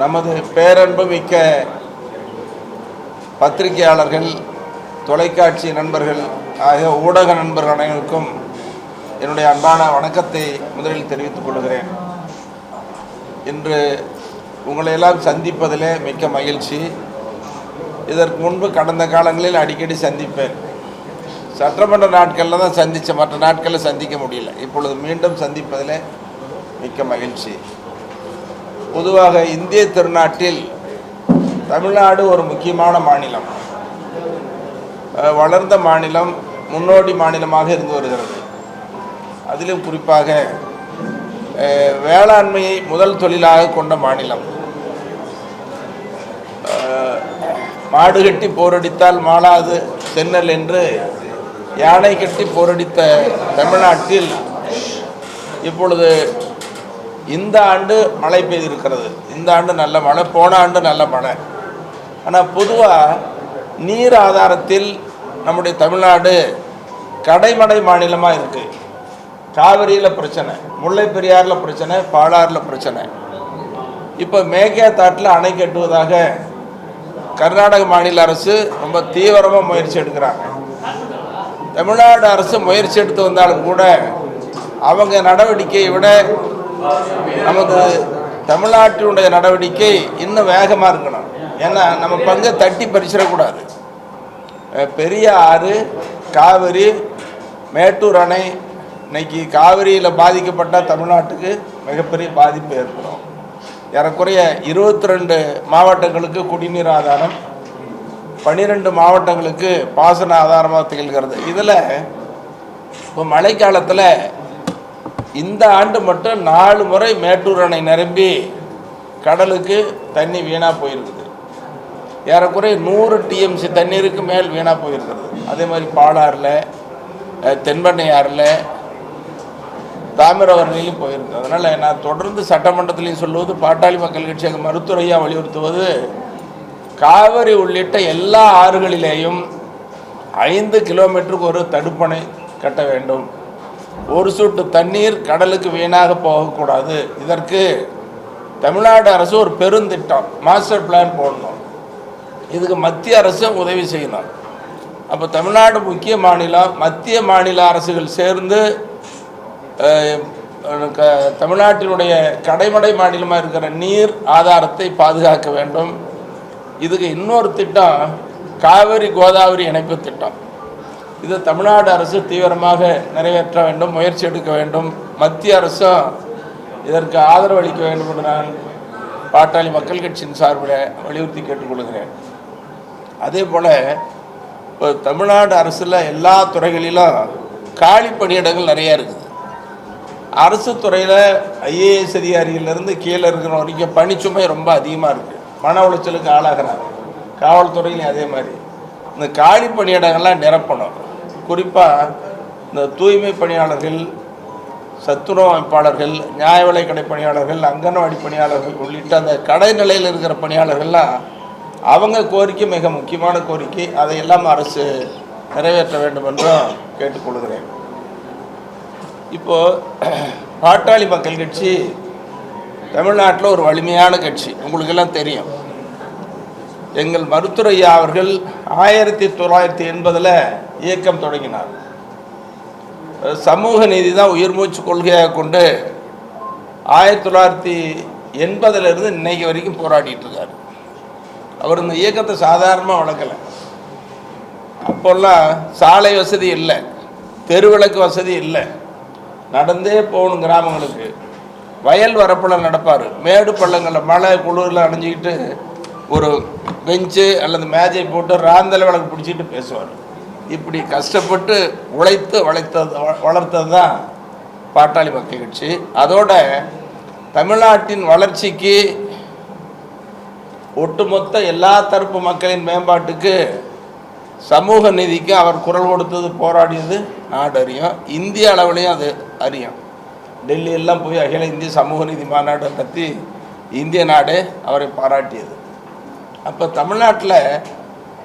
நமது பேரன்பு மிக்க பத்திரிகையாளர்கள், தொலைக்காட்சி நண்பர்கள் ஆகிய ஊடக நண்பர்கள் அனைவருக்கும் என்னுடைய அன்பான வணக்கத்தை முதலில் தெரிவித்துக் கொள்கிறேன். இன்று உங்களையெல்லாம் சந்திப்பதிலே மிக்க மகிழ்ச்சி. இதற்கு முன்பு கடந்த காலங்களில் அடிக்கடி சந்திப்பேன். சட்டமன்ற நாட்களில் தான் சந்தித்தேன், மற்ற நாட்களில் சந்திக்க முடியல. இப்பொழுது மீண்டும் சந்திப்பதில் மிக்க மகிழ்ச்சி. பொதுவாக இந்திய திருநாட்டில் தமிழ்நாடு ஒரு முக்கியமான மாநிலம், வளர்ந்த மாநிலம், முன்னோடி மாநிலமாக இருந்து வருகிறது. அதிலும் குறிப்பாக வேளாண்மையை முதல் தொழிலாக கொண்ட மாநிலம். மாடு கட்டி போரடித்தால் மாளாது சென்னல் என்று யானை கட்டி போரடித்த தமிழ்நாட்டில் இப்பொழுது இந்த ஆண்டு மழை பெய்திருக்கிறது. இந்த ஆண்டு நல்ல மழை, போன ஆண்டு நல்ல மழை. ஆனால் பொதுவாக நீர் ஆதாரத்தில் நம்முடைய தமிழ்நாடு கடைமடை மாநிலமாக இருக்குது. காவிரியில் பிரச்சனை, முல்லை பெரியாறில் பிரச்சனை, பாலாறில் பிரச்சனை. இப்போ மேகதாட்டில் அணை கட்டுவதாக கர்நாடக மாநில அரசு ரொம்ப தீவிரமாக முயற்சி எடுக்கிறாங்க. தமிழ்நாடு அரசு முயற்சி எடுத்து வந்தாலும் கூட அவங்க நடவடிக்கையை விட நமது தமிழ்நாட்டினுடைய நடவடிக்கை இன்னும் வேகமாக இருக்கணும். ஏன்னா நம்ம பங்கை தட்டி பறிச்சிடக்கூடாது. பெரிய ஆறு, காவிரி, மேட்டூர் அணை, இன்னைக்கு காவிரியில் பாதிக்கப்பட்ட தமிழ்நாட்டுக்கு மிகப்பெரிய பாதிப்பு ஏற்படும். ஏறக்குறைய 22 மாவட்டங்களுக்கு குடிநீர் ஆதாரம், 12 மாவட்டங்களுக்கு பாசன ஆதாரமாக திகழ்கிறது. இதில் இப்போ மழைக்காலத்தில் இந்த ஆண்டு மட்டும் 4 முறை மேட்டூர் அணை நிரம்பி கடலுக்கு தண்ணி வீணாக போயிருக்குது. ஏறக்குறைய 100 TMC தண்ணீருக்கு மேல் வீணாக போயிருக்கிறது. அதே மாதிரி பாலாறில், தென்பண்ணையாறில், தாமிரபரணிலையும் போயிருக்கு. அதனால் நான் தொடர்ந்து சட்டமன்றத்திலையும் சொல்லுவது, பாட்டாளி மக்கள் கட்சி மருத்துவரையாக வலியுறுத்துவது, காவிரி உள்ளிட்ட எல்லா ஆறுகளிலேயும் 5 கிலோமீட்டருக்கு ஒரு தடுப்பணை கட்ட வேண்டும். ஒரு சொட்டு தண்ணீர் கடலுக்கு வீணாக போகக்கூடாது. இதற்கு தமிழ்நாடு அரசு ஒரு பெருந்திட்டம், மாஸ்டர் பிளான் போடணும். இதுக்கு மத்திய அரசும் உதவி செய்யணும். அப்போ தமிழ்நாடு முக்கிய மாநிலம், மத்திய மாநில அரசுகள் சேர்ந்து தமிழ்நாட்டினுடைய கடைமடை மாநிலமாக இருக்கிற நீர் ஆதாரத்தை பாதுகாக்க வேண்டும். இதுக்கு இன்னொரு திட்டம் காவிரி கோதாவரி இணைப்பு திட்டம். இது தமிழ்நாடு அரசு தீவிரமாக நிறைவேற்ற வேண்டும், முயற்சி எடுக்க வேண்டும். மத்திய அரசும் இதற்கு ஆதரவு அளிக்க வேண்டும் என்று நான் பாட்டாளி மக்கள் கட்சியின் சார்பில் வலியுறுத்தி கேட்டுக்கொள்கிறேன். அதே போல் இப்போ தமிழ்நாடு அரசில் எல்லா துறைகளிலும் காலி பணியிடங்கள் நிறையா இருக்குது. அரசு துறையில் IAS அதிகாரியிலிருந்து கீழே இருக்கிற வரைக்கும் பணிச்சுமை ரொம்ப அதிகமாக இருக்குது. மன உளைச்சலுக்கு ஆளாகிறாங்க. காவல்துறையிலையும் அதே மாதிரி இந்த காலி பணியிடங்கள்லாம் நிரப்பணும். குறிப்பாக இந்த தூய்மை பணியாளர்கள், சத்துணவு அமைப்பாளர்கள், நியாய விலை கடை பணியாளர்கள், அங்கன்வாடி பணியாளர்கள் உள்ளிட்ட அந்த கடைநிலையில் இருக்கிற பணியாளர்கள்லாம் அவங்க கோரிக்கை மிக முக்கியமான கோரிக்கை. அதையெல்லாம் அரசு நிறைவேற்ற வேண்டும் என்றும் கேட்டுக்கொள்கிறேன். இப்போது பாட்டாளி மக்கள் கட்சி தமிழ்நாட்டில் ஒரு வலிமையான கட்சி, உங்களுக்கெல்லாம் தெரியும். எங்கள் மருத்துவரையா அவர்கள் 1980 இயக்கம் தொடங்கினார். சமூக நீதி தான் உயிர் மூச்சு கொள்கையாக கொண்டு 1980 இன்னைக்கு வரைக்கும் போராடிட்டு இருக்கார். அவர் இந்த இயக்கத்தை சாதாரணமாக வளர்க்கலை. அப்போல்லாம் சாலை வசதி இல்லை, தெருவிளக்கு வசதி இல்லை, நடந்தே போகணும் கிராமங்களுக்கு. வயல் வரப்பில் நடப்பார், மேடு பள்ளங்களில் மழை குளிரில் அணிஞ்சிக்கிட்டு ஒரு பெஞ்சு அல்லது மேஜை போட்டு ராந்தலை விளக்கு பிடிச்சிட்டு பேசுவார். இப்படி கஷ்டப்பட்டு வளர்த்தது தான் பாட்டாளி மக்கள் கட்சி. அதோட தமிழ்நாட்டின் வளர்ச்சிக்கு, ஒட்டுமொத்த எல்லா தரப்பு மக்களின் மேம்பாட்டுக்கு, சமூக நீதிக்கு அவர் குரல் கொடுத்தது, போராடியது நாடு அறியும். இந்திய அளவிலையும் அது அறியும். டெல்லியெல்லாம் போய் அகில இந்திய சமூக நீதி மாநாடு நடத்தி இந்திய நாடு அவரை பாராட்டியது. அப்போ தமிழ்நாட்டில்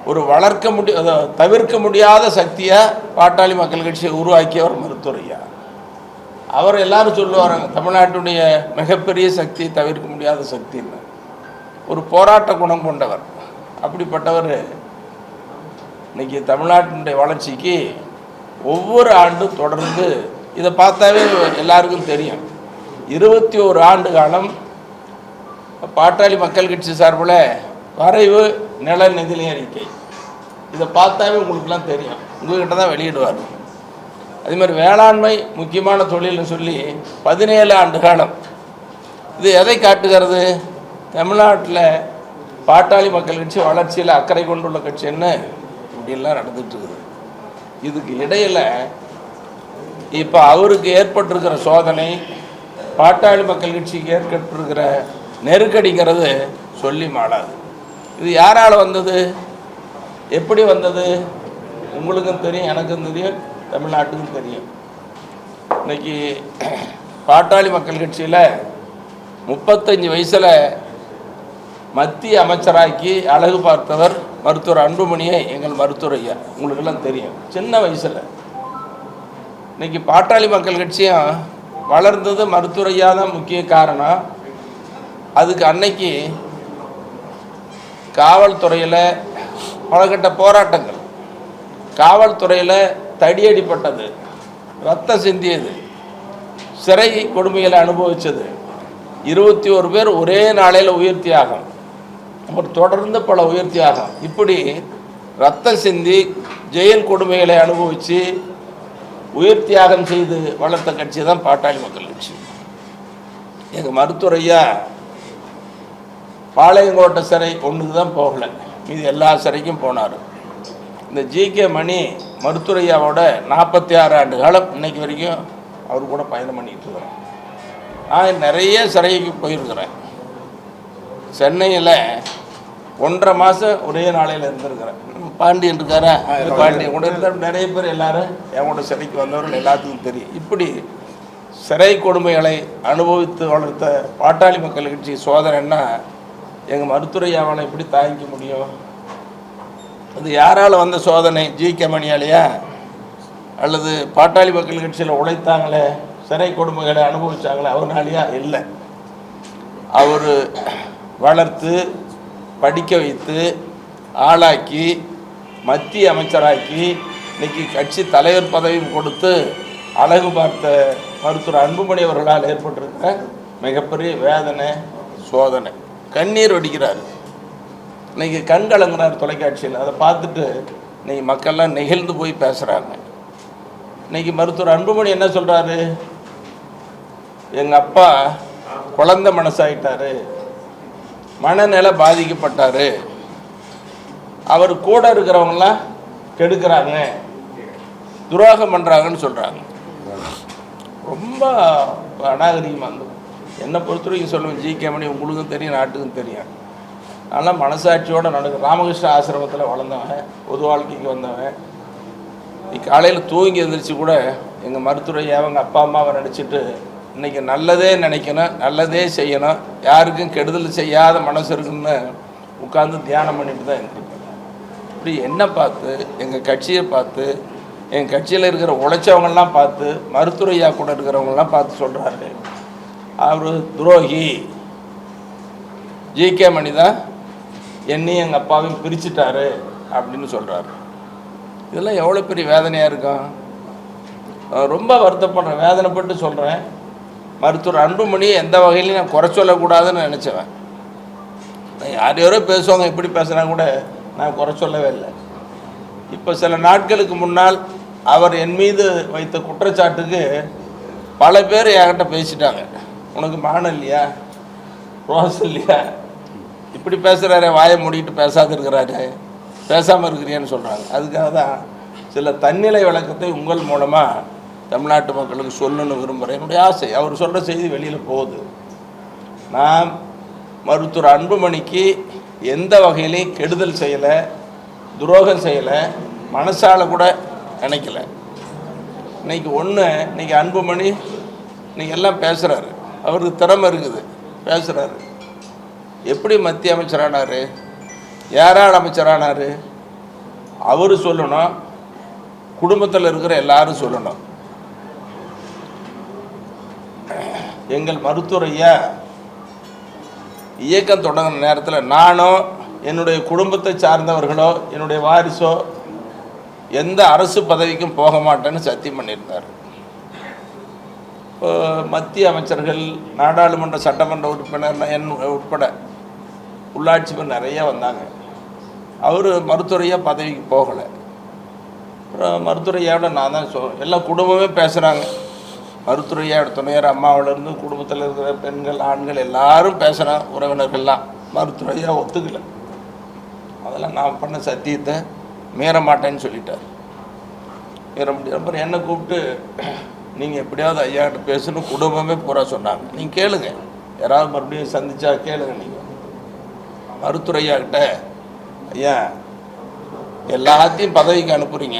ஒரு தவிர்க்க முடியாத சக்தியாக பாட்டாளி மக்கள் கட்சியை உருவாக்கியவர் மருத்துவரையா. அவர் எல்லாரும் சொல்லுவாங்க, தமிழ்நாட்டுடைய மிகப்பெரிய சக்தி, தவிர்க்க முடியாத சக்தின்னு. ஒரு போராட்ட குணம் கொண்டவர். அப்படிப்பட்டவர் இன்னைக்கு தமிழ்நாட்டினுடைய வளர்ச்சிக்கு ஒவ்வொரு ஆண்டும் தொடர்ந்து இதை பார்த்தாவே எல்லாருக்கும் தெரியும். 21 ஆண்டு காலம் பாட்டாளி மக்கள் கட்சி சார்பில் வரைவு நில நிதி அறிக்கை, இதை பார்த்தாவே உங்களுக்குலாம் தெரியும், உங்கள்கிட்ட தான் வெளியிடுவார். அதே மாதிரி வேளாண்மை முக்கியமான தொழில்னு சொல்லி 17 ஆண்டு காலம். இது எதை காட்டுகிறது? தமிழ்நாட்டில் பாட்டாளி மக்கள் கட்சி வளர்ச்சியில் அக்கறை கொண்டுள்ள கட்சின்னு இப்படிலாம் நடந்துட்டு இருக்குது. இதுக்கு இடையில் இப்போ அவருக்கு ஏற்பட்டிருக்கிற சோதனை, பாட்டாளி மக்கள் கட்சிக்கு ஏற்பட்டிருக்கிற நெருக்கடிங்கிறது சொல்லி மாளாது. இது யாரால் வந்தது, எப்படி வந்தது? உங்களுக்கும் தெரியும், எனக்கும் தெரியும், தமிழ்நாட்டுக்கும் தெரியும். இன்னைக்கு பாட்டாளி மக்கள் கட்சியில் 35 வயசில் மத்திய அமைச்சராக்கி அழகு பார்த்தவர் மருத்துவர் அன்புமணியை, எங்கள் மருத்துவர் ஐயா. உங்களுக்கெல்லாம் தெரியும், சின்ன வயசில். இன்னைக்கு பாட்டாளி மக்கள் கட்சியும் வளர்ந்தது மருத்துவர் ஐயா தான் முக்கிய காரணம். அதுக்கு அன்னைக்கு காவல்துறையில் பலகட்ட போராட்டங்கள், காவல்துறையில் தடியடிப்பட்டது, ரத்தம் சிந்தியது, சிறை கொடுமைகளை அனுபவித்தது, 21 பேர் ஒரே நாளையில் உயிர் தியாகம், தொடர்ந்து பல உயிர் தியாகம், இப்படி ரத்தம் சிந்தி ஜெயில் கொடுமைகளை அனுபவித்து உயிர் தியாகம் செய்து வளர்த்த கட்சி தான் பாட்டாளி மக்கள் கட்சி. எங்கள் மருத்துவர் ஐயா பாளையங்கோட்டை சிறை ஒன்றுக்கு தான் போகலை, மீது எல்லா சிறைக்கும் போனார். இந்த ஜிகே மணி மருத்துவர் ஐயாவோட 46 ஆண்டு காலம் இன்னைக்கு வரைக்கும் அவர் கூட பயணம் பண்ணிகிட்டு இருக்கிறேன். நான் நிறைய சிறைக்கு போயிருக்கிறேன். சென்னையில் 1.5 மாதம் ஒரே நாளையில் இருந்திருக்கிறேன். பாண்டியன் இருக்காரா, பாண்டியன் கூட இருந்தால் நிறைய பேர் எல்லாரும் என் கூட சிறைக்கு வந்தவர்கள் எல்லாத்துக்கும் தெரியும். இப்படி சிறை கொடுமைகளை அனுபவித்து வளர்த்த பாட்டாளி மக்கள் கட்சி சோதனைன்னா எங்கள் மருத்துவர் ஐயாவால் எப்படி தாங்கிக்க முடியும்? அது யாரால் வந்த சோதனை? ஜிகே மணியாலையா, அல்லது பாட்டாளி மக்கள் கட்சியில் உழைத்தாங்களே சிறை கொடுமைகளை அனுபவித்தாங்களே அவர்னாலையா? இல்லை. அவர் வளர்த்து படிக்க வைத்து ஆளாக்கி மத்திய அமைச்சராக்கி இன்னைக்கு கட்சி தலைவர் பதவியும் கொடுத்து அழகு பார்த்த மருத்துவர் அன்புமணி அவர்களால் ஏற்பட்டிருக்கிற மிகப்பெரிய வேதனை, சோதனை. கண்ணீர் வடிக்கிறார், இன்னைக்கு கண் கலங்குறார் தொலைக்காட்சியில். அதை பார்த்துட்டு இன்னைக்கு மக்கள்லாம் நெகிழ்ந்து போய் பேசுகிறாங்க. இன்னைக்கு மருத்துவர் அன்புமணி என்ன சொல்கிறாரு? எங்கள் அப்பா குழந்தை மனசாயிட்டார், மனநிலை பாதிக்கப்பட்டார், அவர் கூட இருக்கிறவங்களாம் கெடுக்கிறாங்க, துரோகம் பண்ணுறாங்கன்னு சொல்கிறாங்க. ரொம்ப அநாகரிகமாக இருந்தது. என்னை பொறுத்த வரைக்கும் சொல்லுவேன், ஜிகே மணி உங்களுக்கும் தெரியும், நாட்டுக்கும் தெரியும். அதனால் மனசாட்சியோடு நடக்கும். ராமகிருஷ்ண ஆசிரமத்தில் வளர்ந்தவன், பொது வாழ்க்கைக்கு வந்தவன். காலையில் தூங்கி எழுந்திரிச்சு கூட எங்கள் மருத்துவரை அவங்க அப்பா அம்மாவை நினச்சிட்டு இன்றைக்கி நல்லதே நினைக்கணும், நல்லதே செய்யணும், யாருக்கும் கெடுதல் செய்யாத மனசு இருக்குன்னு உட்காந்து தியானம் பண்ணிட்டு தான் இருந்திருப்பேன். இப்படி என்னை பார்த்து, எங்கள் கட்சியை பார்த்து, எங்கள் கட்சியில் இருக்கிற உழைச்சவங்கள்லாம் பார்த்து, மருத்துவர் ஐயா கூட இருக்கிறவங்களாம் பார்த்து சொல்கிறாரு, அவர் துரோகி, ஜிகே மணி தான் என்னையும் எங்கள் அப்பாவையும் பிரிச்சுட்டாரு அப்படின்னு சொல்கிறாரு. இதெல்லாம் எவ்வளோ பெரிய வேதனையாக இருக்கும். ரொம்ப வருத்தப்படுறேன், வேதனைப்பட்டு சொல்கிறேன். மருத்துவர் அன்புமணி எந்த வகையிலையும் நான் குறை சொல்லக்கூடாதுன்னு நினச்சவன். யார் யாரோ பேசுவாங்க, இப்படி பேசுனா கூட நான் குறை சொல்லவே இல்லை. இப்போ சில நாட்களுக்கு முன்னால் அவர் என் மீது வைத்த குற்றச்சாட்டுக்கு பல பேர் என்கிட்ட பேசிட்டாங்க. உனக்கு மானம் இல்லையா, ரோசம் இல்லையா, இப்படி பேசுகிறாரு, வாயை மூடிட்டு பேசாது இருக்கிறாரு, பேசாமல் இருக்கிறியான்னு சொல்கிறாங்க. அதுக்காக தான் சில தன்னிலை விளக்கத்தை உங்கள் மூலமாக தமிழ்நாட்டு மக்களுக்கு சொல்லணும்னு விரும்புகிறேன். என்னுடைய ஆசை, அவர் சொல்கிற செய்தி வெளியில் போகுது. நான் மருத்துவர் அன்புமணிக்கு எந்த வகையிலையும் கெடுதல் செய்யலை, துரோகம் செய்யலை, மனசால் கூட நினைக்கல. இன்னைக்கு அன்புமணி இன்றைக்கி எல்லாம் பேசுகிறாரு, அவருக்கு திறமை இருக்குது, பேசுகிறாரு. எப்படி மத்திய அமைச்சரானார், யாரால் அமைச்சரானார் அவர் சொல்லணும், குடும்பத்தில் இருக்கிற எல்லாரும் சொல்லணும். எங்கள் மருத்துவர் ஐயா இயக்கம் தொடங்கின நேரத்தில் நானோ என்னுடைய குடும்பத்தை சார்ந்தவர்களோ என்னுடைய வாரிசோ எந்த அரசு பதவிக்கும் போக மாட்டேன்னு சத்தியம் பண்ணியிருந்தார். இப்போ மத்திய அமைச்சர்கள், நாடாளுமன்ற சட்டமன்ற உறுப்பினர் உட்பட உள்ளாட்சி நிறைய வந்தாங்க. அவர் மருத்துவரையாக பதவிக்கு போகலை. அப்புறம் மருத்துவரையோட நான் தான் எல்லாம் குடும்பமே பேசுகிறாங்க. மருத்துவரையோட துணையர் அம்மாவிலேருந்து குடும்பத்தில் இருக்கிற பெண்கள், ஆண்கள் எல்லாரும் பேசுகிறாங்க. உறவினர்கள்லாம் மருத்துவரையா ஒத்துக்கலை. அதெல்லாம் நான் பண்ண சத்தியத்தை மீற மாட்டேன்னு சொல்லிட்டார். மீற முடியாது. அப்புறம் என்னை கூப்பிட்டு நீங்கள் எப்படியாவது ஐயாக்கிட்ட பேசணும் குடும்பமே பூரா சொன்னாங்க. நீங்கள் கேளுங்க, யாராவது மறுபடியும் சந்திச்சா கேளுங்க. நீங்கள் மருத்துவரையாக்கிட்ட, ஐயா எல்லாத்தையும் பதவிக்கு அனுப்புகிறீங்க,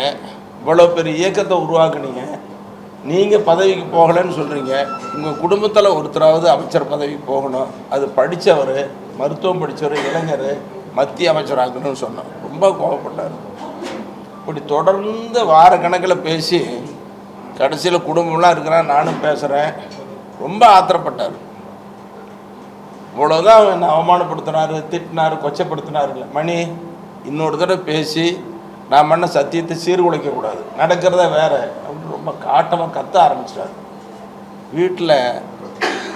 இவ்வளோ பெரிய இயக்கத்தை உருவாக்குனீங்க, நீங்கள் பதவிக்கு போகலைன்னு சொல்கிறீங்க, உங்கள் குடும்பத்தில் ஒருத்தராவது அமைச்சர் பதவிக்கு போகணும், அது படித்தவர், மருத்துவம் படித்தவர், இளைஞர், மத்திய அமைச்சராகணும்னு சொன்னோம். ரொம்ப கோபப்பட்டார். இப்படி தொடர்ந்து வார கணக்கில் பேசி கடைசியில் குடும்பம்லாம் இருக்கிறேன், நானும் பேசுகிறேன், ரொம்ப ஆத்திரப்பட்டார். இவ்வளோதான் அவங்க என்னை அவமானப்படுத்தினார், திட்டினார், கொச்சப்படுத்தினார். இல்லை மணி, இன்னொரு தடவை பேசி நான் பண்ண சத்தியத்தை சீர்குலைக்கக்கூடாது, நடக்கிறத வேறு அப்படின்னு ரொம்ப காட்டமாக கத்த ஆரம்பிச்சிட்டார். வீட்டில்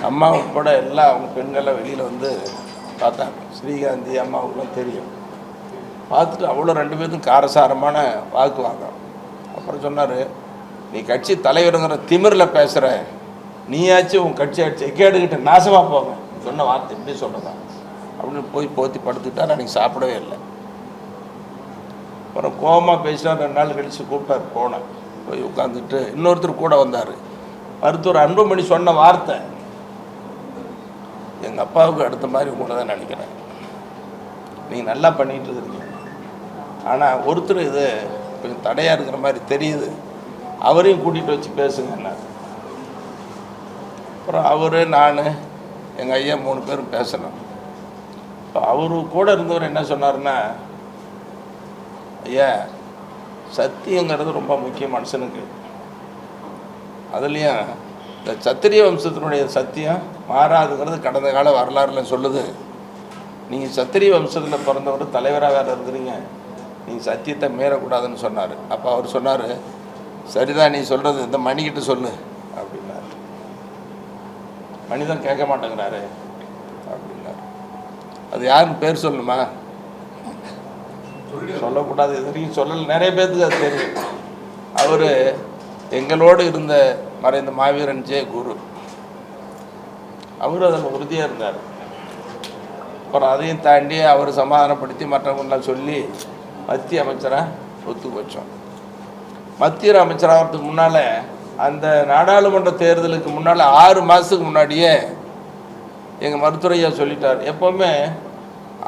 அம்மா உட்பட எல்லாம் அவங்க பெண்கள்லாம் வெளியில் வந்து பார்த்தாங்க. ஸ்ரீகாந்தி அம்மாவுக்குலாம் தெரியும். பார்த்துட்டு அவ்வளோ 2 பேருக்கும் காரசாரமான வாக்கு வாங்க. அப்புறம் சொன்னார், நீ கட்சி தலைவருங்கிற திமிரில் பேசுகிற, நீயாச்சும் உன் கட்சி அடிச்சு கேடுக்கிட்ட நாசமாக போங்க, சொன்ன வார்த்தை எப்படி சொல்கிறதான் அப்படின்னு போய் போத்தி படுத்துக்கிட்டார். அன்றைக்கி சாப்பிடவே இல்லை. அப்புறம் கோபமாக பேசினா 2 நாள் கழித்து கூப்பிட்டார். போனேன். போய் உட்காந்துட்டு இன்னொருத்தர் கூட வந்தார். மருத்துவர் அன்புமணி சொன்ன வார்த்தை எங்கள் அப்பாவுக்கு அடுத்த மாதிரி கூட தான் நினைக்கிறேன். நீங்கள் நல்லா பண்ணிகிட்டு இருக்கீங்க, ஆனால் ஒருத்தர் இது கொஞ்சம் தடையாக இருக்கிற மாதிரி தெரியுது, அவரையும் கூட்டிகிட்டு வச்சு பேசுங்கண்ணா. அப்புறம் அவர், நான், எங்கள் ஐயா 3 பேரும் பேசணும். இப்போ அவரு கூட இருந்தவர் என்ன சொன்னார்னா, ஐயா சத்தியங்கிறது ரொம்ப முக்கியம் மனுஷனுக்கு. அதுலேயும் இந்த சத்திரிய வம்சத்தினுடைய சத்தியம் மாறாதுங்கிறது கடந்த கால வரலாறுல சொல்லுது. நீங்கள் சத்திரிய வம்சத்தில் பிறந்தவர், தலைவராக வேறு இருக்கிறீங்க, நீங்கள் சத்தியத்தை மீறக்கூடாதுன்னு சொன்னார். அப்போ அவர் சொன்னார், சரிதான் நீ சொல்கிறது, இந்த மணிக்கிட்ட சொல்லு அப்படின்னார். மணிதான் கேட்க மாட்டேங்கிறாரு அப்படின்னார். அது யாருன்னு பேர் சொல்லணுமா? சொல்லக்கூடாது, இது வரைக்கும் சொல்லலை. நிறைய பேருக்கு அது தெரியும். அவர் எங்களோடு இருந்த மறைந்த மாவீரன் ஜே குரு, அவர் அதில் உறுதியாக இருந்தார். அப்புறம் அதையும் தாண்டி அவர் சமாதானப்படுத்தி மற்றவங்களாம் சொல்லி மத்திய அமைச்சராக ஒத்து வச்சோம். மத்திய அமைச்சராகிறதுக்கு முன்னால், அந்த நாடாளுமன்ற தேர்தலுக்கு முன்னால் 6 மாதத்துக்கு முன்னாடியே எங்கள் மருத்துவரையா சொல்லிட்டார், எப்போவுமே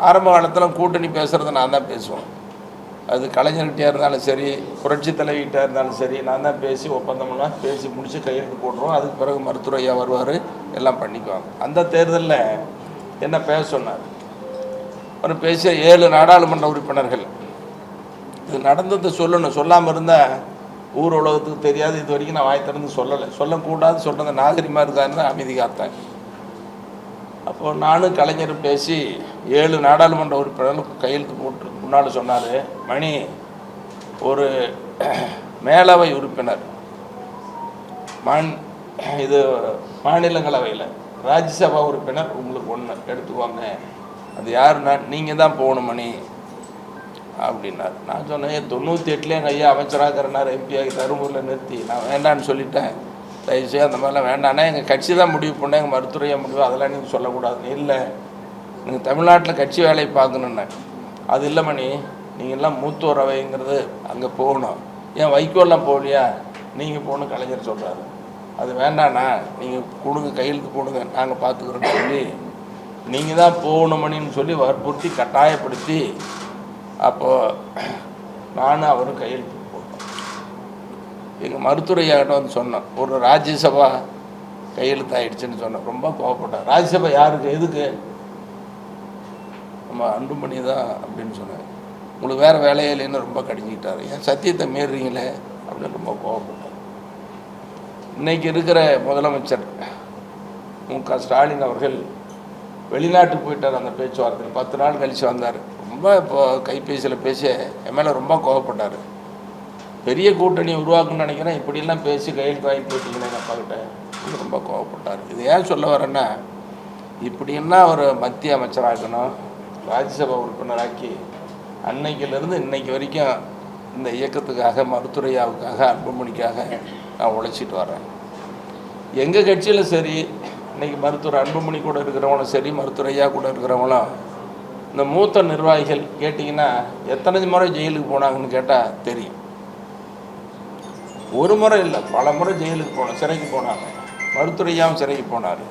ஆரம்ப காலத்தில் கூட்டணி பேசுகிறத நான் தான் பேசுவேன். அது கலைஞர்கிட்டே இருந்தாலும் சரி, புரட்சி தலைவிகிட்ட இருந்தாலும் சரி, நான் தான் பேசி ஒப்பந்தமெல்லாம் பேசி முடித்து கையெழுத்து போட்டுருவோம். அதுக்கு பிறகு மருத்துவரையா வருவார், எல்லாம் பண்ணிக்குவாங்க. அந்த தேர்தலில் என்ன பேச சொன்னார். ஒரு பேசிய 7 நாடாளுமன்ற உறுப்பினர்கள் இது நடந்ததை சொல்லணும், சொல்லாமல் இருந்தால் ஊர் உலகத்துக்கு தெரியாது. இது வரைக்கும் நான் வாய் திறந்து சொல்லலை, சொல்லக்கூடாது, சொல்கிறத நாகரிகமாக இருக்காருன்னு அமைதி காத்தேன். அப்போது நானும் கலைஞரும் பேசி 7 நாடாளுமன்ற உறுப்பினர்களும் கையெழுத்து போட்டு முன்னால் சொன்னார், மணி ஒரு மேலவை உறுப்பினர், இது மாநிலங்களவையில் ராஜ்யசபா உறுப்பினர் உங்களுக்கு ஒன்று எடுத்துக்கோங்க, அது யாருன்னா நீங்கள் தான் போகணும் மணி அப்படின்னார். நான் சொன்னேன், 98 எங்கள் ஐயா அமைச்சராகிறனார், எம்பி ஆகி தருமபுரியில் நிறுத்தி நான் வேண்டான்னு சொல்லிட்டேன், தயவுசெய்து அந்த மாதிரிலாம் வேண்டானே, எங்கள் கட்சி தான் முடிவு பண்ணேன், எங்கள் மருத்துவரையாக முடிவு, அதெல்லாம் நீங்கள் சொல்லக்கூடாது. இல்லை, நீங்கள் தமிழ்நாட்டில் கட்சி வேலையை பார்க்கணுன்னு. அது இல்லை மணி, நீங்கள் எல்லாம் மூத்தோர் அவைங்கிறது அங்கே போகணும், ஏன் வைகோலாம் போகலையா, நீங்கள் போகணும் கலைஞர் சொல்கிறாரு. அது வேண்டாண்ணா, நீங்கள் கொடுங்க, கையெழுத்து போடுங்க, நாங்கள் பார்த்துக்குறோன்னு சொல்லி நீங்கள் தான் போகணுமணின்னு சொல்லி வற்புறுத்தி கட்டாயப்படுத்தி அப்போது நானும் அவரும் கையெழுத்து போட்டோம். எங்கள் மருத்துவரையாகிட்ட வந்து சொன்னோம், ஒரு ராஜ்யசபா கையெழுத்து ஆகிடுச்சுன்னு சொன்னோம். ரொம்ப கோவப்பட்டேன். ராஜ்யசபா யாருக்கு, எதுக்கு, நம்ம அன்புமணி தான் அப்படின்னு சொன்னேன். உங்களுக்கு வேறு வேலையே இல்லைன்னு ரொம்ப கடிஞ்சிக்கிட்டாரு. ஏன் சத்தியத்தை மீறுறீங்களே அப்படின்னு ரொம்ப கோவப்பட்டார். இன்றைக்கி இருக்கிற முதலமைச்சர் மு.க. ஸ்டாலின் அவர்கள் வெளிநாட்டுக்கு போயிட்டார். அந்த பேச்சுவார்த்தையில் 10 நாள் கழித்து வந்தார். ரொம்ப இப்போ கைபேசியில் பேசி என் மேலே ரொம்ப கோவப்பட்டார். பெரிய கூட்டணி உருவாக்குன்னு நினைக்கிறேன், இப்படிலாம் பேசி கையெழுத்து வாங்கி போயிட்டீங்கன்னா எங்கள் அப்பாக்கிட்ட ரொம்ப கோவப்பட்டார். இது ஏன் சொல்ல வரேன்னா, இப்படின்னா ஒரு மத்திய அமைச்சராக்கணும், ராஜ்யசபா உறுப்பினராக்கி அன்னைக்கிலேருந்து இன்னைக்கு வரைக்கும் இந்த இயக்கத்துக்காக, மருத்துவரையாவுக்காக, அன்புமணிக்காக நான் உழைச்சிட்டு வரேன். எங்கள் கட்சியில் சரி, இன்றைக்கி மருத்துவர் அன்புமணி கூட இருக்கிறவங்களும் சரி, மருத்துவரையா கூட இருக்கிறவங்களும் இந்த மூத்த நிர்வாகிகள் கேட்டிங்கன்னா எத்தனை முறை ஜெயிலுக்கு போனாங்கன்னு கேட்டால் தெரியும். ஒரு முறை இல்லை, பல முறை ஜெயிலுக்கு போனோம், சிறைக்கு போனாங்க. மருத்துவரையாவும் சிறைக்கு போனார்.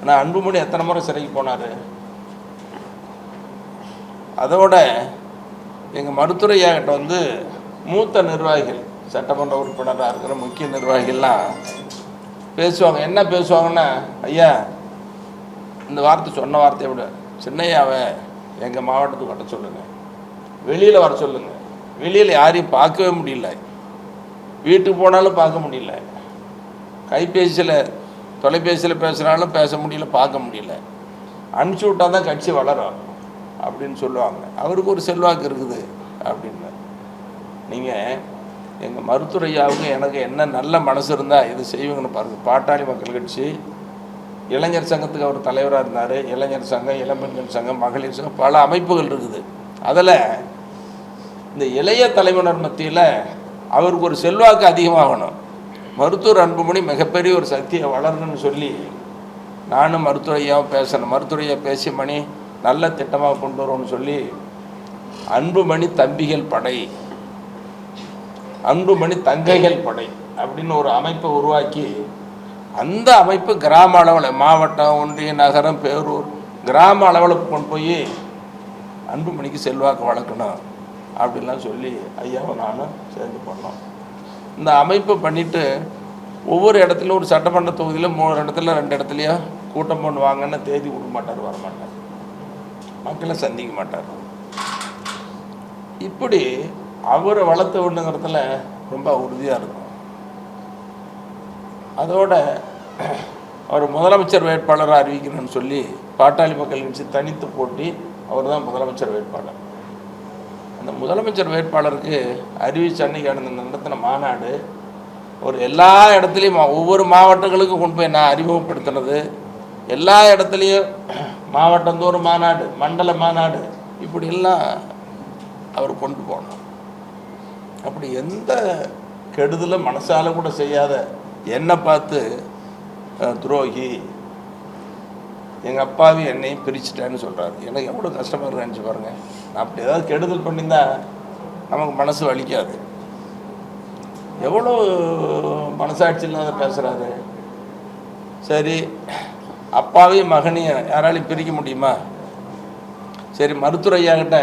ஆனால் அன்புமணி எத்தனை முறை சிறைக்கு போனார்? அதோட எங்கள் மருத்துவரையாகிட்ட வந்து மூத்த நிர்வாகிகள், சட்டமன்ற உறுப்பினராக இருக்கிற முக்கிய நிர்வாகிகள்லாம் பேசுவாங்க. என்ன பேசுவாங்கன்னா, ஐயா இந்த வார்த்தை சொன்ன வார்த்தையை விட சின்னையாவை எங்கள் மாவட்டத்துக்கு வர சொல்லுங்கள், வெளியில் வர சொல்லுங்கள். வெளியில் யாரையும் பார்க்கவே முடியல, வீட்டுக்கு போனாலும் பார்க்க முடியல, கைபேசியில் தொலைபேசியில் பேசுனாலும் பேச முடியல, பார்க்க முடியல, அனுப்பிச்சி விட்டால் தான் கட்சி வளரும் அப்படின்னு சொல்லுவாங்க. அவருக்கு ஒரு செல்வாக்கு இருக்குது அப்படின்னு. நீங்கள் எங்கள் மருத்துவரையாவுக்கு எனக்கு என்ன நல்ல மனசு இருந்தால் இது செய்வீங்கன்னு பாருங்கள். பாட்டாளி மக்கள் கட்சி, இளைஞர் சங்கத்துக்கு அவர் தலைவராக இருந்தார். இளைஞர் சங்கம், இளம்பெண்கள் சங்கம், மகளிர் சங்கம், பல அமைப்புகள் இருக்குது. அதில் இந்த இளைய தலைவனர் மத்தியில் அவருக்கு ஒரு செல்வாக்கு அதிகமாகணும். மருத்துவர் அன்புமணி மிகப்பெரிய ஒரு சக்தியை வளரணும்னு சொல்லி நானும் மருத்துவரையாவும் பேசணும். மருத்துவரையா பேசி மணி நல்ல திட்டமாக கொண்டு வரோம்னு சொல்லி அன்புமணி தம்பிகள் படை, அன்புமணி தங்கைகள் படை அப்படின்னு ஒரு அமைப்பை உருவாக்கி, அந்த அமைப்பு கிராம அளவில், மாவட்டம், ஒன்றிய, நகரம், பேரூர், கிராம அளவில் கொண்டு போய் அன்புமணிக்கு செல்வாக்கு வளர்க்கணும் அப்படின்லாம் சொல்லி ஐயாவும் நானும் சேர்ந்து பண்ணோம். இந்த அமைப்பை பண்ணிவிட்டு ஒவ்வொரு இடத்துலையும் ஒரு சட்டமன்ற தொகுதியில் 3 இடத்துல 2 இடத்துலையோ கூட்டம் பண்ணுவாங்கன்னு தேதி கொடுக்க மாட்டார், வரமாட்டார், மக்களை சந்திக்க மாட்டார். இப்படி அவரை வளர்த்த விடணுங்கிறதுல ரொம்ப உறுதியாக இருக்கும். அதோட அவர் முதலமைச்சர் வேட்பாளராக அறிவிக்கணும்னு சொல்லி பாட்டாளி மக்கள் கட்சி தனித்து போட்டி, அவர் தான் முதலமைச்சர் வேட்பாளர். அந்த முதலமைச்சர் வேட்பாளருக்கு அறிவிச்ச அன்னைக்கு நடத்தின மாநாடு ஒரு எல்லா இடத்துலையும் ஒவ்வொரு மாவட்டங்களுக்கும் கொண்டு போய் நான் அறிமுகப்படுத்துனது, எல்லா இடத்துலையும் மாவட்டந்தோறும் மாநாடு, மண்டல மாநாடு, இப்படியெல்லாம் அவர் கொண்டு போகணும். அப்படி எந்த கெடுதலும் மனசால கூட செய்யாத என்னை பார்த்து துரோகி, எங்கள் அப்பாவி என்னையும் பிரிச்சுட்டேன்னு சொல்கிறாரு. எனக்கு எவ்வளோ கஷ்டமாக இருக்குன்னு நினச்சி பாருங்கள். நான் அப்படி ஏதாவது கெடுதல் பண்ணியிருந்தா நமக்கு மனசு வலிக்காது. எவ்வளோ மனசாட்சியில் அதை பேசுகிறாரு. சரி, அப்பாவையும் மகனையும் யாராலையும் பிரிக்க முடியுமா? சரி, மருத்துவரையாகிட்ட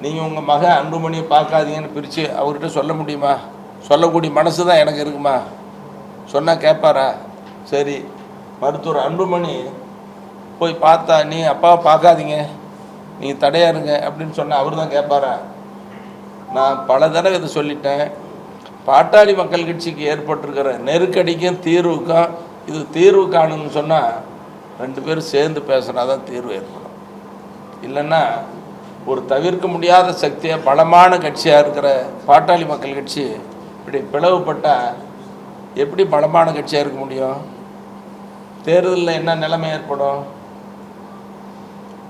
நீங்கள் உங்கள் மகன் அன்புமணியை பார்க்காதீங்கன்னு பிரித்து அவர்கிட்ட சொல்ல முடியுமா? சொல்லக்கூடிய மனசு தான் எனக்கு இருக்குமா? சொன்னால் கேட்பாரா? சரி, மருத்துவர் அன்புமணி போய் பார்த்தா நீ அப்பாவை பார்க்காதீங்க, நீங்கள் தடையாக இருங்க அப்படின்னு சொன்னால் அவர் தான் கேட்பாரா? நான் பல தடவை இதை சொல்லிட்டேன். பாட்டாளி மக்கள் கட்சிக்கு ஏற்பட்டிருக்கிற நெருக்கடிக்கும் தீர்வுக்கும் இது தீர்வு காணுன்னு சொன்னால் 2 பேரும் சேர்ந்து பேசுனா தான் தீர்வு ஏற்படும். இல்லைன்னா ஒரு தவிர்க்க முடியாத சக்தியாக பலமான கட்சியாக இருக்கிற பாட்டாளி மக்கள் கட்சி இப்படி பிளவுபட்டால் எப்படி பலமான கட்சியாக இருக்க முடியும்? தேர்தலில் என்ன நிலைமை ஏற்படும்?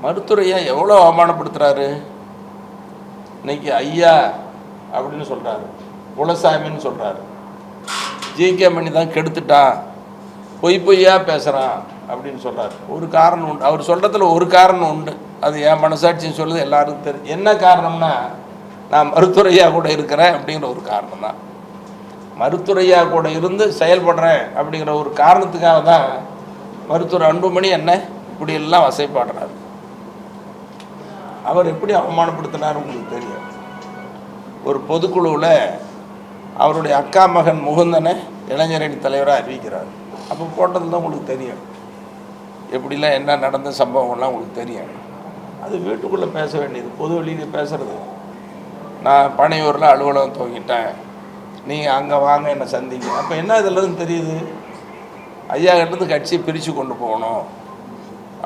மருத்துவரையா எவ்வளோ அவமானப்படுத்துகிறாரு. இன்னைக்கு ஐயா அப்படின்னு சொல்கிறாரு, குலசாமின்னு சொல்கிறாரு, ஜிகே மணி தான் கெடுத்துட்டான், பொய்யா பேசுகிறான் அப்படின்னு சொல்கிறார். ஒரு காரணம் உண்டு, அவர் சொல்கிறதுல ஒரு காரணம் உண்டு, அது என் மனசாட்சின்னு சொல்லுது, எல்லாருக்கும் தெரியும். என்ன காரணம்னா, நான் மருத்துவரையா கூட இருக்கிறேன் அப்படிங்கிற ஒரு காரணம் தான். மருத்துவரையா கூட இருந்து செயல்படுறேன் அப்படிங்கிற ஒரு காரணத்துக்காக தான் மருத்துவர் அன்புமணி என்ன இப்படியெல்லாம் வசைப்பாடுறாரு. அவர் எப்படி அவமானப்படுத்தினார் உங்களுக்கு தெரியும். ஒரு பொதுக்குழுவில் அவருடைய அக்கா மகன் முகுந்தனை இளைஞரணி தலைவராக அறிவிக்கிறார். அப்போ போட்டது தான் உங்களுக்கு தெரியும், எப்படிலாம் என்ன நடந்த சம்பவங்கள்லாம் உங்களுக்கு தெரியும். அது வீட்டுக்குள்ளே பேச வேண்டியது, பொது வெளியில் பேசுகிறது. நான் பனையூரில் அலுவலகம் துவங்கிட்டேன், நீங்கள் அங்கே வாங்க என்னை சந்திங்க. அப்போ என்ன இதில் தெரியுது, ஐயா கிட்டேருந்து கட்சியை பிரித்து கொண்டு போகணும்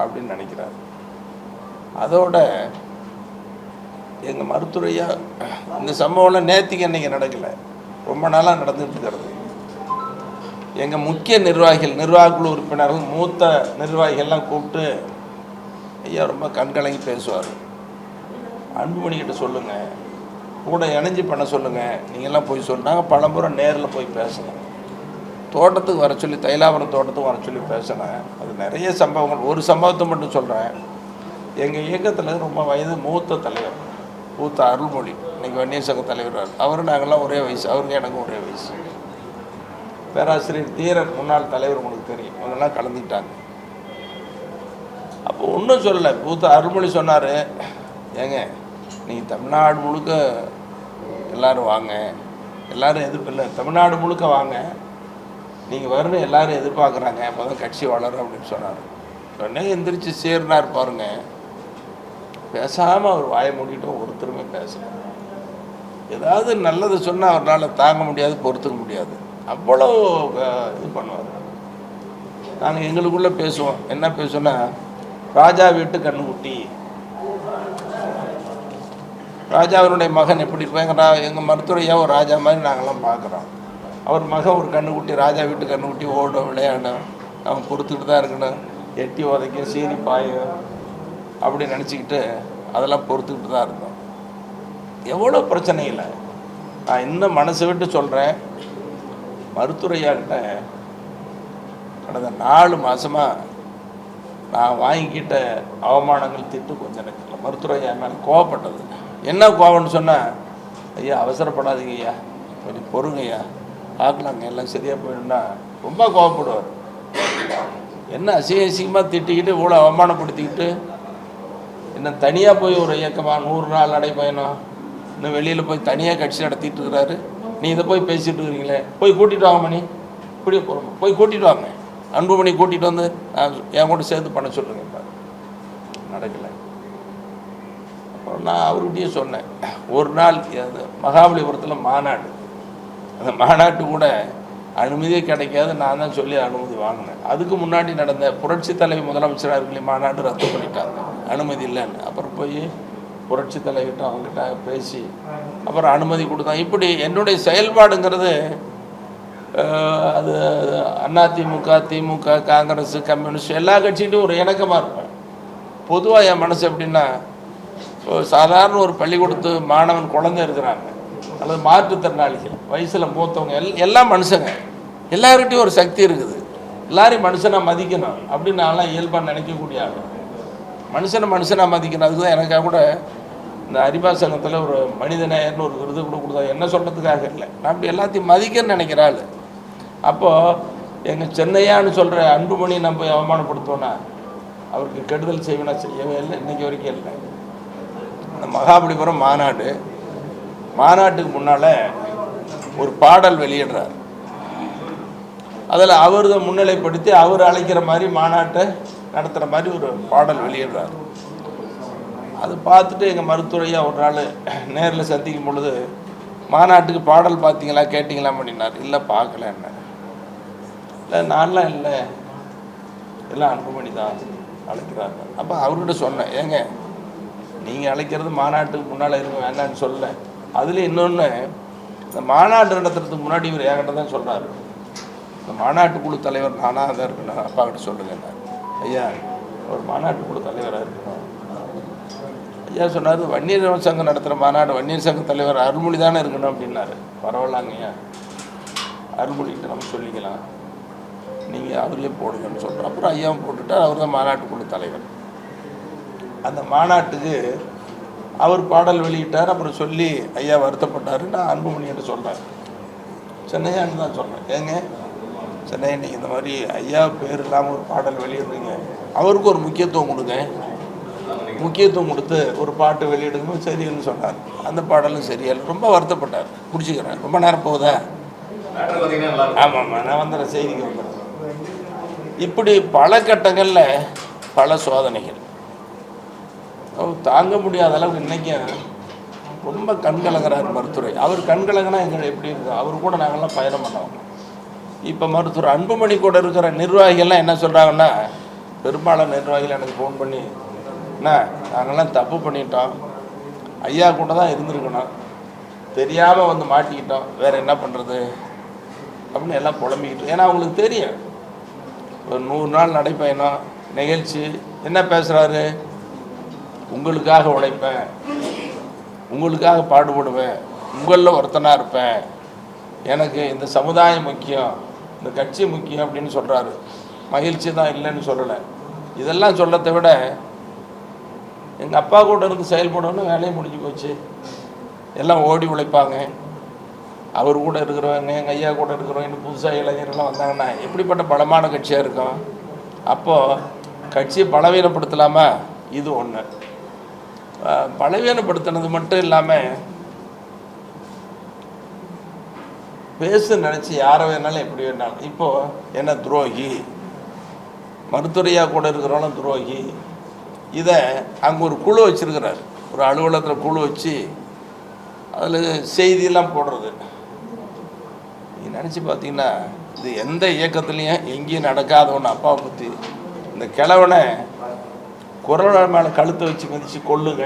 அப்படின்னு நினைக்கிறார். அதோட எங்கள் மருத்துவரையா இந்த சம்பவம்லாம் நேற்றுக்கு அன்றைக்கி நடக்கலை, ரொம்ப நாளாக நடந்துகிட்டு இருக்கிறது. எங்கள் முக்கிய நிர்வாகக்குழு உறுப்பினர்கள், மூத்த நிர்வாகிகள்லாம் கூப்பிட்டு ஐயா ரொம்ப கண்கலங்கி பேசுவார். அன்புமணிக்கிட்ட சொல்லுங்கள், கூட இணைஞ்சி பண்ண சொல்லுங்கள், நீங்கள்லாம் போய் சொன்னாங்க. பலமுறை நேரில் போய் பேசணும், தோட்டத்துக்கு வர சொல்லி, தைலாபுரம் தோட்டத்துக்கு வர சொல்லி பேசினேன். அது நிறைய சம்பவங்கள். ஒரு சம்பவத்தை மட்டும் சொல்கிறேன். எங்கள் இயக்கத்தில் ரொம்ப வயது மூத்த தலைவர் மூத்த அருள்மொழி, இன்றைக்கி வன்னியர் சங்க தலைவர். அவரும் நாங்கள்லாம் ஒரே வயசு, அவருக்கு எனக்கும் ஒரே வயசு. பேராசிரியர் தீரன் முன்னாள் தலைவர், உங்களுக்கு தெரியும், அவங்கெல்லாம் கலந்துக்கிட்டாங்க. அப்போ ஒன்றும் சொல்லலை. மூத்த அருள்மொழி சொன்னார், ஏங்க நீங்கள் தமிழ்நாடு முழுக்க எல்லோரும் வாங்க, எல்லோரும் எதிர்ப்பில்லை, தமிழ்நாடு முழுக்க வாங்க, நீங்கள் வரணும், எல்லோரும் எதிர்பார்க்குறாங்க, அப்போ தான் கட்சி வளரும் அப்படின்னு சொன்னார். உடனே எந்திரிச்சு சேர்னார் பாருங்க. பேசாமல் அவர் வாயை மூடிட்டு ஒருத்தருமே பேசணும். ஏதாவது நல்லது சொன்னால் அவரால் தாங்க முடியாது, பொறுத்துக்க முடியாது, அவ்வளோ இது பண்ணுவார். நாங்கள் எங்களுக்குள்ளே பேசுவோம். என்ன பேசுவோன்னா, ராஜா வீட்டு கண்ணுக்குட்டி, ராஜாவினுடைய மகன் எப்படி இருப்பாங்க, எங்கள் மருத்துவரையா ஒரு ராஜா மாதிரி நாங்கள்லாம் பார்க்குறோம். அவர் மகன் ஒரு கண்ணுக்குட்டி, ராஜா வீட்டு கண்ணுக்குட்டி, ஓடும் விளையாடும், அவன் பொறுத்துக்கிட்டு தான் இருக்கணும், எட்டி உதைக்கும் சீனி பாயும் அப்படி நினச்சிக்கிட்டு அதெல்லாம் பொறுத்துக்கிட்டு தான் இருந்தோம். எவ்வளோ பிரச்சனை இல்லை. நான் இன்னும் மனசை விட்டு சொல்கிறேன், மருத்துவரையாக்கிட்ட கடந்த 4 மாதமாக நான் வாங்கிக்கிட்ட அவமானங்கள், திட்டு கொஞ்சம் எனக்கு இல்லை. மருத்துவரையா மேலே கோவப்பட்டது. என்ன கோவம்னு சொன்னால், ஐயா அவசரப்படாதீங்க ஐயா, கொஞ்சம் பொறுங்க ஐயா, பார்க்கலாங்க, எல்லாம் சரியாக போயிடும்னா ரொம்ப கோவப்படுவார். என்ன அசிங்கமாக திட்டிக்கிட்டு இவ்வளோ அவமானப்படுத்திக்கிட்டு, இன்னும் தனியாக போய் ஒரு இயக்கமாக 100 நாள் நடைபயணம், இன்னும் வெளியில் போய் தனியாக கட்சி நடத்திட்டு இருக்கிறாரு. நீ இதை போய் பேசிகிட்டு இருக்கிறீங்களே, போய் கூட்டிகிட்டு வாங்க மணி, இப்படி போய் கூட்டிகிட்டு வாங்க, அன்புமணி கூட்டிகிட்டு வந்து என் கூட சேர்த்து பண்ண சொல்லுங்க. நடக்கலை. அப்புறம் நான் அவர்கிட்டயே சொன்னேன், ஒரு நாள் மகாபலிபுரத்தில் மாநாடு, அந்த மாநாட்டு கூட அனுமதியே கிடைக்காது, நான் தான் சொல்லி அனுமதி வாங்கினேன். அதுக்கு முன்னாடி நடந்த புரட்சி தலைவி முதலமைச்சராக இருக்கலையே மாநாடு ரத்து பண்ணிட்டாங்க, அனுமதி இல்லைன்னு. அப்புறம் போய் புரட்சி தலைவிட்ட அவங்ககிட்ட பேசி அப்புறம் அனுமதி கொடுத்தாங்க. இப்படி என்னுடைய செயல்பாடுங்கிறது அது அதிமுக, திமுக, காங்கிரஸ், கம்யூனிஸ்ட் எல்லா கட்சிகிட்டும் ஒரு இணக்கமாக இருப்பேன். பொதுவாக என் மனசு எப்படின்னா, சாதாரண ஒரு பள்ளிக்கூடத்து மாணவன் குழந்தை இருக்கிறாங்க, அல்லது மாற்றுத்திறனாளிகள், வயசில் மூத்தவங்க, எல்லாம் மனுஷங்க, எல்லார்கிட்டையும் ஒரு சக்தி இருக்குது, எல்லாரையும் மனுஷனாக மதிக்கணும் அப்படின்னு நான்லாம் இயல்பாக நினைக்கக்கூடிய ஆள். மனுஷனாக மதிக்கணும். அதுக்கு தான் எனக்காக கூட இந்த அறிவா சங்கத்தில் ஒரு மனிதநேயர்னு ஒரு விருது கூட கொடுத்தா, என்ன சொல்கிறதுக்காக இல்லை, நான் அப்படி எல்லாத்தையும் மதிக்கன்னு நினைக்கிற ஆள். அப்போது எங்கள் சென்னையான்னு சொல்கிற அன்புமணி நம்ம அவமானப்படுத்தோன்னா அவருக்கு கெடுதல் செய்வேனா, செய்யவே இல்லை, இன்றைக்கி வரைக்கும் இல்லை. இந்த மகாபலிபுரம் மாநாட்டுக்கு முன்னால் ஒரு பாடல் வெளியிடுறார். அதில் அவர் தான் முன்னிலைப்படுத்தி அவர் அழைக்கிற மாதிரி மாநாட்டை நடத்துகிற மாதிரி ஒரு பாடல் வெளியிடுறார். அது பார்த்துட்டு எங்கள் மருத்துவரையா ஒரு நாள் நேரில் சந்திக்கும் பொழுது, மாநாட்டுக்கு பாடல் பார்த்தீங்களா, கேட்டிங்களா அப்படின்னார். இல்லை பார்க்கல. என்ன இல்லை, நான்லாம் இல்லை, எல்லாம் அன்புமணி தான் அழைக்கிறாங்க. அப்போ அவர்கிட்ட சொன்னேன், ஏங்க நீங்கள் அழைக்கிறது மாநாட்டுக்கு முன்னால் இருங்க, வேண்டான்னு சொல்ல. அதில் இன்னொன்று, இந்த மாநாடு நடத்துறதுக்கு முன்னாடி இவர் என்கிட்ட தான் சொல்கிறார், இந்த மாநாட்டுக்குழு தலைவர் நானாக தான் இருக்கணும், அப்பா கிட்ட சொல்லுங்க. ஐயா ஒரு மாநாட்டுக்குழு தலைவராக இருக்கணும். ஐயா சொன்னார், வன்னியர் சங்கம் நடத்துகிற மாநாடு வன்னியர் சங்க தலைவர் அருள்மொழி தானே இருக்கணும் அப்படின்னாரு. பரவாயில்லாங்க ஐயா, அருள்மொழிகிட்ட நம்ம சொல்லிக்கலாம், நீங்கள் அவரையே போடுங்கன்னு சொல்கிறோம். அப்புறம் ஐயாவும் போட்டுட்டு அவர் தான் மாநாட்டுக்குழு தலைவர். அந்த மாநாட்டுக்கு அவர் பாடல் வெளியிட்டார். அப்புறம் சொல்லி ஐயா வருத்தப்பட்டார். நான் அன்புமணிகிட்ட சொல்கிறேன், சென்னையான்னு தான் சொல்கிறேன், ஏங்க சென்னை நீங்கள் இந்த மாதிரி ஐயா பேர் இல்லாமல் ஒரு பாடல் வெளியிடுறீங்க, அவருக்கு ஒரு முக்கியத்துவம் கொடுங்க, முக்கியத்துவம் கொடுத்து ஒரு பாட்டு வெளியிடுங்க. சரின்னு சொன்னார். அந்த பாடலும் சரியில்லை, ரொம்ப வருத்தப்பட்டார். பிடிச்சிக்கிறேன், ரொம்ப நேரம் போகுதா? ஆமாம்மா, நான் வந்துடுறேன், செய்திக்கு வந்துடுறேன். இப்படி பல கட்டங்களில் பல சோதனைகள் தாங்க முடியாத அளவுக்கு இன்றைக்கும் ரொம்ப கண்கலங்கிறார் மருத்துவரை. அவர் கண்கலங்கினா எங்கள் எப்படி இருக்குது, அவர் கூட நாங்கள்லாம் பயணம் பண்ணோம். இப்போ மருத்துவர் அன்புமணி கூட இருக்கிற நிர்வாகிகள்லாம் என்ன சொல்கிறாங்கன்னா, பெரும்பாலான நிர்வாகிகள் எனக்கு ஃபோன் பண்ணி, என்ன நாங்கள்லாம் தப்பு பண்ணிட்டோம், ஐயா கூட தான் இருந்திருக்கணும், தெரியாமல் வந்து மாட்டிக்கிட்டோம், வேறு என்ன பண்ணுறது அப்படின்னு எல்லாம் புலம்பிக்கிட்டு. ஏன்னா அவங்களுக்கு தெரியும் ஒரு 100 நாள் நடைப்பயணம் நிகழ்ச்சி என்ன பேசுகிறாரு, உங்களுக்காக உழைப்பேன், உங்களுக்காக பாடுபடுவேன், உங்களில் ஒருத்தனாக இருப்பேன், எனக்கு இந்த சமுதாயம் முக்கியம், இந்த கட்சி முக்கியம் அப்படின்னு சொல்கிறாரு. மகிழ்ச்சி தான் இல்லைன்னு சொல்லலை. இதெல்லாம் சொல்லத்தை விட எங்கள் அப்பா கூட இருந்து செயல்படணும்னு வேலையை முடிஞ்சு போச்சு. எல்லாம் ஓடி உழைப்பாங்க. அவர் கூட இருக்கிறவங்க, எங்கள் ஐயா கூட இருக்கிறவங்க, இன்னும் புதுசாக இளைஞர்கள்லாம் வந்தாங்கன்னா எப்படிப்பட்ட பலமான கட்சியாக இருக்கும். அப்போது கட்சியை பலவீனப்படுத்தலாமா? இது ஒன்று. பலவீனப்படுத்தினது மட்டும் இல்லாமல் பேச நினச்சி யாரை வேணாலும் எப்படி வேணாலும். இப்போது என்ன துரோகி, மருத்துவரையா கூட இருக்கிறவங்களும் துரோகி. இதை அங்கே ஒரு குழு வச்சுருக்கிறார், ஒரு அலுவலகத்தில் குழு வச்சு அதில் செய்தியெல்லாம் போடுறது. நீங்கள் நினச்சி பார்த்தீங்கன்னா இது எந்த இயக்கத்துலேயும் எங்கேயும் நடக்காத ஒன்று. அப்பாவை பற்றி இந்த கிழவனை குரல் மேலே கழுத்தை வச்சு மிதித்து கொல்லுங்க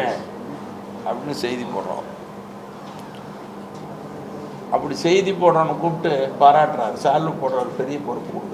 அப்படின்னு செய்தி போடுறோம். அப்படி செய்தி போடுறவனை கூப்பிட்டு பாராட்டுறாரு, சால்வு போடுறாரு, பெரிய பொறுப்பு கொடுக்குறாரு.